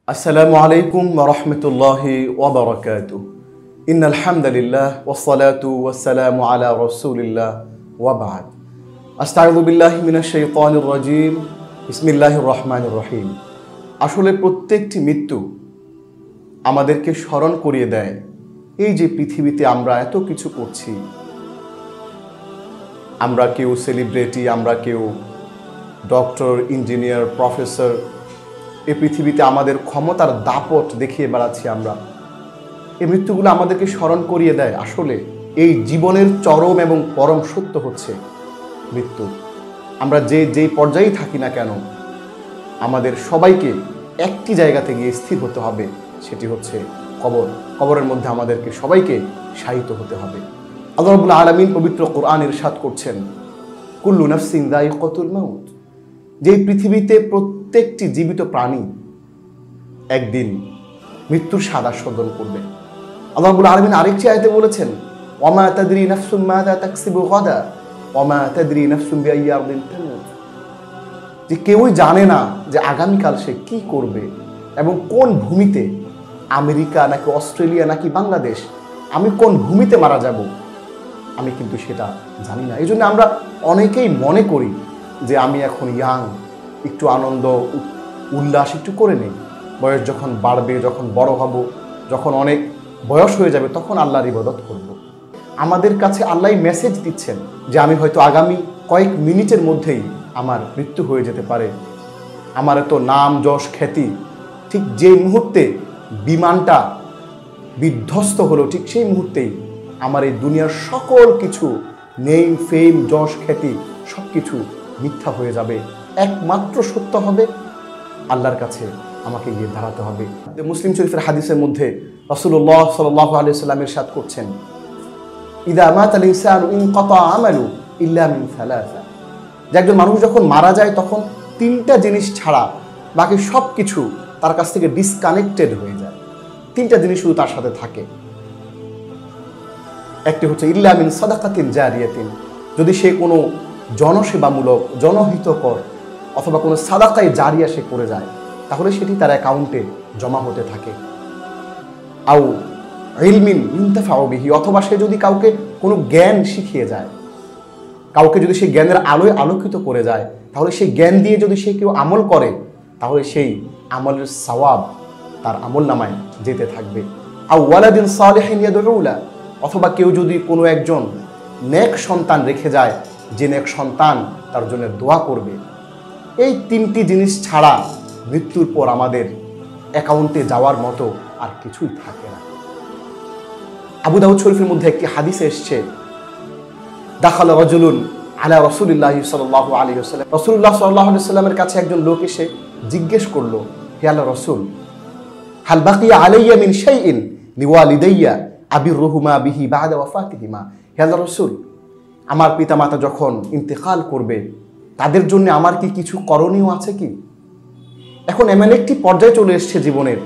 আসসালামু আলাইকুম ওয়া রাহমাতুল্লাহি ওয়া বারাকাতুহু। ইন্নাল হামদালিল্লাহ ওয়াসসালাতু ওয়াসসালামু আলা রাসূলিল্লাহ ওয়া বা'দ। আস্তাউযু বিল্লাহি মিনাশ শাইতানির রাজীম। বিসমিল্লাহির রহমানির রহিম। আসলে প্রত্যেকটি মৃত্যু আমাদেরকে স্মরণ করিয়ে দেয় এই যে পৃথিবীতে আমরা এত কিছু করছি, আমরা কেউ সেলিব্রিটি, আমরা কেউ ডক্টর, ইঞ্জিনিয়ার, প্রফেসর, এই পৃথিবীতে আমাদের ক্ষমতার দাপট দেখিয়ে বেড়াচ্ছি আমরা। এই মৃত্যুগুলো আমাদেরকে স্মরণ করিয়ে দেয় আসলে এই জীবনের চরম এবং পরম সত্য হচ্ছে মৃত্যু। আমরা যেই পর্যায়েই থাকি না কেন, আমাদের সবাইকে একটি জায়গাতে গিয়ে স্থির হতে হবে, সেটি হচ্ছে কবর। কবরের মধ্যে আমাদেরকে সবাইকে শায়িত হতে হবে। আল্লাহ রাব্বুল আলামিন পবিত্র কোরআন ইরশাদ করছেন, কুল্লু নাফসিন যায়িকাতুল মাউত, যে পৃথিবীতে প্রত্যেকটি জীবিত প্রাণী একদিন মৃত্যুর স্বাদ আস্বাদন করবে। আল্লাহ রাব্বুল আলামিন আরেকটি আয়াতে বলেছেন, ওয়ামা তাদরি নাফসুম মাযা তাকসিবু গাদা ওয়ামা তাদরি নাফসুম বিআইয়ি আরদিন তামুত, যে কেউই জানে না যে আগামীকাল সে কি করবে এবং কোন ভূমিতে, আমেরিকা নাকি অস্ট্রেলিয়া নাকি বাংলাদেশ, আমি কোন ভূমিতে মারা যাব আমি কিন্তু সেটা জানি না। এই জন্য আমরা অনেকেই মনে করি যে আমি এখন ইয়াং, একটু আনন্দ উল্লাস একটু করে নেই, বয়স যখন বাড়বে, যখন বড় হব, যখন অনেক বয়স হয়ে যাবে, তখন আল্লাহর ইবাদত করব। আমাদের কাছে আল্লাহ মেসেজ দিচ্ছেন যে আমি হয়তো আগামী কয়েক মিনিটের মধ্যেই আমার মৃত্যু হয়ে যেতে পারে। আমার এত নাম যশ খ্যাতি, ঠিক যে মুহূর্তে বিমানটা বিধ্বস্ত হলো, ঠিক সেই মুহূর্তেই আমার এই দুনিয়ার সকল কিছু, নেম ফেম যশ খ্যাতি সব কিছু মিথ্যা হয়ে যাবে। একমাত্র সত্য হবে আল্লাহর কাছে আমাকে গিয়ে দাঁড়াতে হবে। মুসলিম শরীফের হাদিসের মধ্যে রাসূলুল্লাহ সাল্লাল্লাহু আলাইহি ওয়াসাল্লাম ইরশাদ করছেন, ইযা মাতাল ইনসানু ইনকাতা আমালু ইল্লা মিন সালাসা, যে একজন মানুষ যখন মারা যায় তখন তিনটা জিনিস ছাড়া বাকি সব কিছু তার কাছ থেকে ডিসকানেক্টেড হয়ে যায়। তিনটা জিনিস শুধু তার সাথে থাকে। একটি হচ্ছে ইল্লা মিন সাদাকাতিন জারিয়াতিন, যদি সে কোনো জনসেবামূলক, জনহিতকর অথবা কোনো সাদাকায়ে জারিয়া সে করে যায়, তাহলে সেটি তার অ্যাকাউন্টে জমা হতে থাকে। আও ইলমিন ইনতাফাউ বিহি, অথবা সে যদি কাউকে কোনো জ্ঞান শিখিয়ে যায়, কাউকে যদি সেই জ্ঞানের আলোয় আলোকিত করে যায়, তাহলে সেই জ্ঞান দিয়ে যদি সে কেউ আমল করে, তাহলে সেই আমলের সওয়াব তার আমল নামায় যেতে থাকবে। আও ওয়ালাদিন সালিহিন ইয়াদউ লা, অথবা কেউ যদি কোনো একজন নেক সন্তান রেখে যায়, যে নেক সন্তান তার জন্য দোয়া করবে। এই তিনটি জিনিস ছাড়া মৃত্যুর পর আমাদের অ্যাকাউন্টে যাওয়ার মতো আর কিছুই থাকে না। আবু দাউদ শরীফের মধ্যে একটি হাদিসে এসছে, দাখালা রাজুলুন আলা রাসূলিল্লাহি সাল্লাল্লাহু আলাইহি ওয়াসাল্লাম, রাসূলুল্লাহ সাল্লাল্লাহু আলাইহি ওয়াসাল্লামের কাছে একজন লোক এসে জিজ্ঞেস করলো, হে আল্লাহর রাসূল, হাল বাকিয়া আলাইয়া মিন শাইইন লিওয়ালিদাইয়া আবিরুহুমা বিহি বা'দা ওয়াফাতিহিমা, হে আল্লাহর রাসূল, আমার পিতামাতা যখন ইন্তেকাল করবে তাদের জন্য আমার কি কিছু করণীয় আছে কি? এখন এমন একটি পর্যায়ে চলে এসছে জীবনের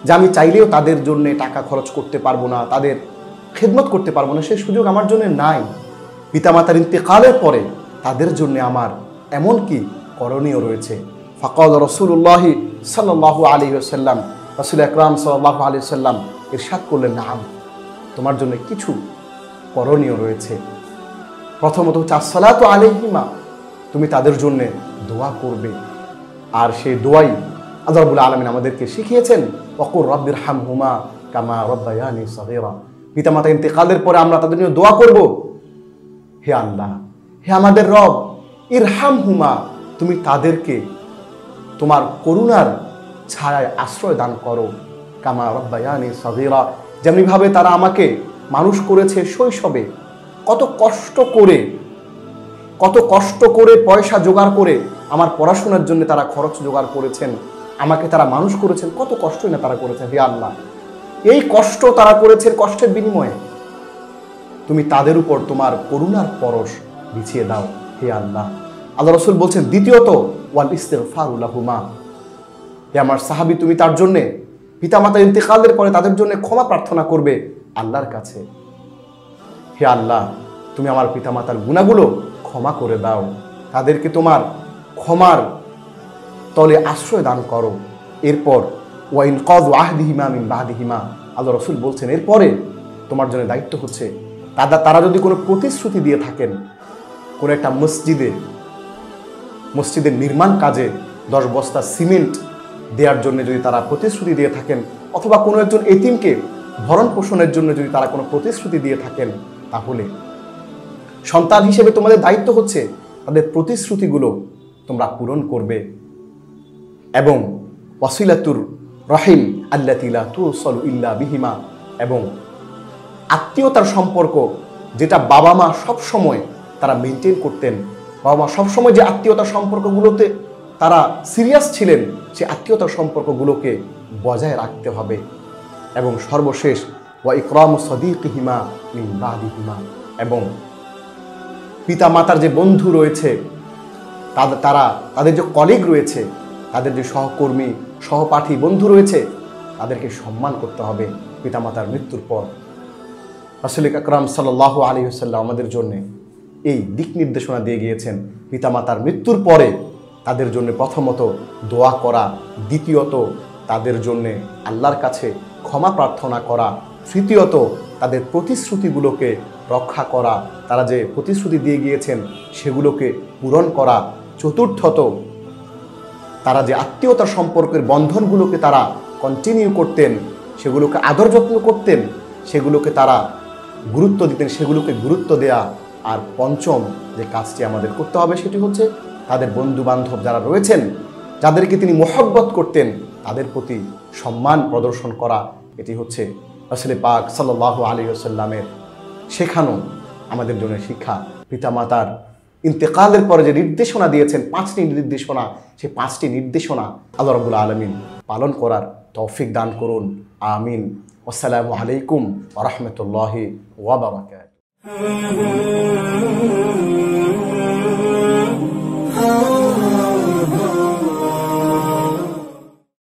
যে আমি চাইলেও তাদের জন্য টাকা খরচ করতে পারবো না, তাদের খেদমত করতে পারবো না, সেই সুযোগ আমার জন্য নাই। পিতামাতার ইন্তেকালের পরে তাদের জন্য আমার এমন কি করণীয় রয়েছে? ফাকাল রাসূলুল্লাহ সাল্লাল্লাহু আলাইহি ওয়াসাল্লাম, রাসূল আকরাম সাল্লাল্লাহু আলাইহি ওয়াসাল্লাম ইরশাদ করলেন, নাম, তোমার জন্য কিছু করণীয় রয়েছে। প্রথমত হচ্ছে আসসালাতু আলাইহিমা, তুমি তাদের জন্য দোয়া করবে। আর সেই দোয়াই আল্লাহ রাব্বুল আলামিন আমাদেরকে শিখিয়েছেন, ওয়াকুর রাব্বিরহামহুমা কামা রাব্বায়ানি সগীরা, পিতামাতা ইন্তেকালের পরে আমরা তাদের জন্য দোয়া করব, হে আল্লাহ, হে আমাদের রব, ইরহামহুমা, তুমি তাদেরকে তোমার করুণার ছায়ায় আশ্রয় দান করো, কামা রাব্বায়ানি সগীরা, যেমনিভাবে তারা আমাকে মানুষ করেছে শৈশবে, কত কষ্ট করে পয়সা জোগাড় করে আমার পড়াশোনার জন্য তারা খরচ জোগাড় করেছেন, আমাকে তারা মানুষ করেছেন, কত কষ্টই না তারা করেছেন। হে আল্লাহ, এই কষ্ট তারা করেছেন, কষ্টের বিনিময়ে তুমি তাদের উপর তোমার করুণার পরশ বিছিয়ে দাও, হে আল্লাহ। আল্লাহ রাসূল বলছেন, দ্বিতীয়ত ওয়াল ইস্তিগফারু লাহুমা, হে আমার সাহাবী, তুমি তার জন্যে, পিতামাতা ইন্তেকালের পরে তাদের জন্য ক্ষমা প্রার্থনা করবে আল্লাহর কাছে। হে আল্লাহ, তুমি আমার পিতামাতার গুনাহগুলো ক্ষমা করে দাও, তাদেরকে তোমার ক্ষমার তলে আশ্রয় দান করো। এরপর ওয়াইন কজ ওয়াহদিহিমা মিন বাহদিহিমা, আল্লাহ রসুল বলছেন এরপরে তোমার জন্য দায়িত্ব হচ্ছে তারা যদি কোনো প্রতিশ্রুতি দিয়ে থাকেন, কোনো একটা মসজিদের নির্মাণ কাজে 10 বস্তা সিমেন্ট দেওয়ার জন্য যদি তারা প্রতিশ্রুতি দিয়ে থাকেন, অথবা কোনো একজন এতিমকে ভরণ পোষণের জন্য যদি তারা কোনো প্রতিশ্রুতি দিয়ে থাকেন, তাহলে সন্তান হিসেবে তোমাদের দায়িত্ব হচ্ছে তাদের প্রতিশ্রুতিগুলো তোমরা পূরণ করবে। এবং ওয়াসিলাতুর রহিম আল্লাতী লা তুসালু ইল্লা বিহিমা, এবং আত্মীয়তার সম্পর্ক যেটা বাবা মা সবসময় তারা মেনটেন করতেন, বাবা মা সবসময় যে আত্মীয়তার সম্পর্কগুলোতে তারা সিরিয়াস ছিলেন, সে আত্মীয়তার সম্পর্কগুলোকে বজায় রাখতে হবে। এবং সর্বশেষ ওয়া ইকরামু সাদীকিহিমা মিন বাদিহিমা, এবং পিতা মাতার যে বন্ধু রয়েছে, তাদের যে কলিগ রয়েছে, তাদের যে সহকর্মী সহপাঠী বন্ধু রয়েছে, তাদেরকে সম্মান করতে হবে পিতামাতার মৃত্যুর পর। রাসূল আকরাম সাল্লাল্লাহু আলাইহি ওয়াসাল্লাম আমাদের জন্য এই দিক নির্দেশনা দিয়ে গিয়েছেন, পিতামাতার মৃত্যুর পরে তাদের জন্য প্রথমত দোয়া করা, দ্বিতীয়ত তাদের জন্য আল্লাহর কাছে ক্ষমা প্রার্থনা করা, তৃতীয়ত তাদের প্রতিশ্রুতিগুলোকে রক্ষা করা, তারা যে প্রতিশ্রুতি দিয়ে গিয়েছেন সেগুলোকে পূরণ করা, চতুর্থত তারা যে আত্মীয়তার সম্পর্কের বন্ধনগুলোকে তারা কন্টিনিউ করতেন, সেগুলোকে আদর যত্ন করতেন, সেগুলোকে তারা গুরুত্ব দিতেন, সেগুলোকে গুরুত্ব দেয়া। আর পঞ্চম যে কাজটি আমাদের করতে হবে সেটি হচ্ছে তাদের বন্ধু বান্ধব যারা রয়েছেন, যাদেরকে তিনি মহব্বত করতেন, তাদের প্রতি সম্মান প্রদর্শন করা। এটি হচ্ছে রাসূল পাক সাল্লাল্লাহু আলাইহি ওয়াসাল্লামের শেখানো আমাদের জন্য শিক্ষা। পিতামাতার ইন্তেকালের পরে যে নির্দেশনা দিয়েছেন, 5টি নির্দেশনা, সেই 5টি নির্দেশনা আল্লাহ রাব্বুল আলামিন পালন করার তৌফিক দান করুন। আমিন। আসসালামু আলাইকুম ওয়া রাহমাতুল্লাহি ওয়া বারাকাতুহু।